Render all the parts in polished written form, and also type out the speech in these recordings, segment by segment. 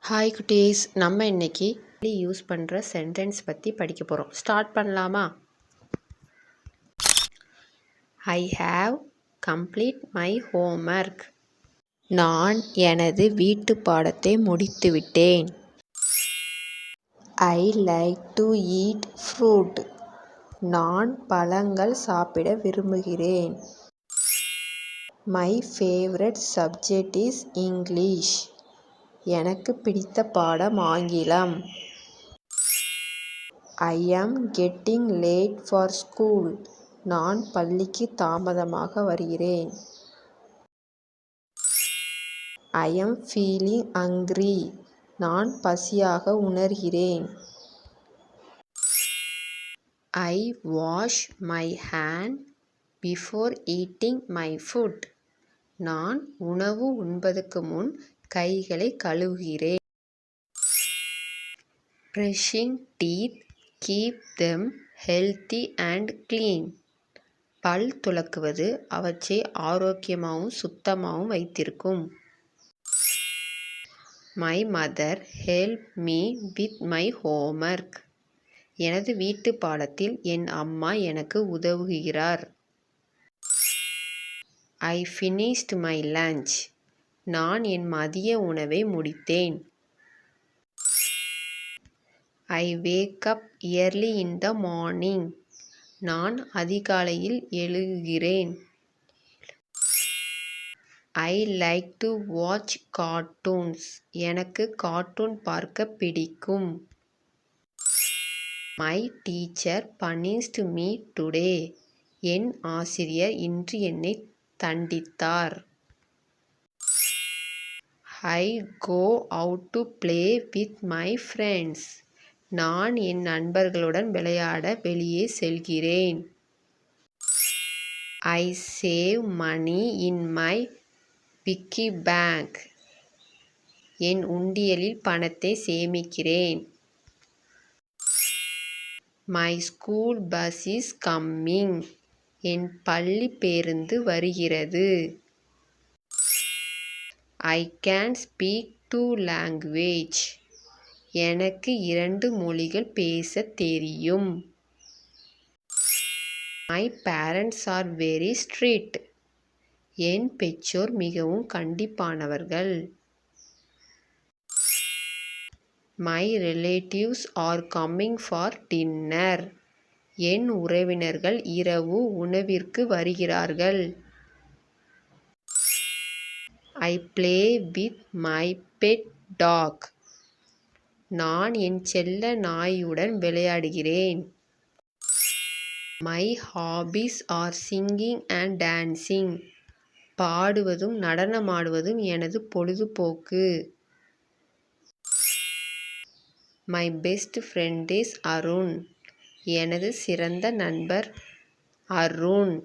Hi குட்டீஸ், நம்ம இன்னைக்கு யூஸ் பண்ணுற சென்டென்ஸ் பற்றி படிக்க போகிறோம். ஸ்டார்ட் பண்ணலாமா? I have complete my homework. நான் எனது வீட்டு பாடத்தை முடித்துவிட்டேன். I like to eat fruit. நான் பழங்கள் சாப்பிட விரும்புகிறேன். My favourite subject is English. எனக்கு பிடித்த பாடம் ஆங்கிலம். ஐ ஆம் கெட்டிங் லேட் ஃபார் ஸ்கூல். நான் பள்ளிக்கு தாமதமாக வருகிறேன். ஐ ஆம் ஃபீலிங் ஹங்க்ரி. நான் பசியாக உணர்கிறேன். I wash my hand before eating my food. நான் உணவு உண்பதற்கு முன் கைகளை கழுவுகிறேன். Brushing teeth keep them healthy and clean. பல் துலக்குவது அவற்றை ஆரோக்கியமாகவும் சுத்தமாகவும் வைத்திருக்கும். My mother help me with my homework. எனது வீட்டு பாடத்தில் என் அம்மா எனக்கு உதவுகிறார். I finished my lunch. நான் என் மதிய உணவை முடித்தேன். I wake up early in the morning. நான் அதிகாலையில் எழுகிறேன். I like to watch cartoons. எனக்கு கார்ட்டூன் பார்க்க பிடிக்கும். My teacher punished me today. என் ஆசிரியர் இன்று என்னை தண்டித்தார். I go out to play with my friends. நான் என் நண்பர்களுடன் விளையாட வெளியே செல்கிறேன். I save money in my piggy bank. என் உண்டியலில் பணத்தை சேமிக்கிறேன். My school bus is coming. என் பள்ளி பேருந்து வருகிறது. I can speak 2 languages. எனக்கு 2 மொழிகள் பேச தெரியும். My parents are very strict. என் பெற்றோர் மிகவும் கண்டிப்பானவர்கள். My relatives are coming for dinner. என் உறவினர்கள் இரவு உணவிற்கு வருகிறார்கள். I play with my pet dog. நான் என் செல்ல நாயுடன் விளையாடுகிறேன். My hobbies are singing and dancing. பாடுவதும் நடனமாடுவதும் எனது பொழுதுபோக்கு. My best friend is Arun. எனது சிறந்த நண்பர் Arun.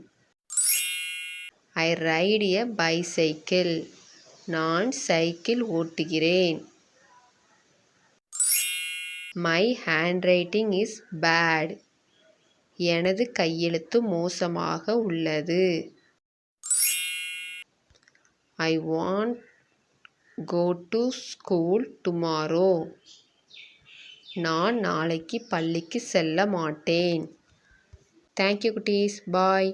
I ride a bicycle. நான் cycle ஓட்டுகிறேன். My handwriting is bad. எனது கையெழுத்து மோசமாக உள்ளது. I won't go to school tomorrow. நான் நாளைக்கு பள்ளிக்கு செல்ல மாட்டேன். Thank you குட்டீஸ். Bye.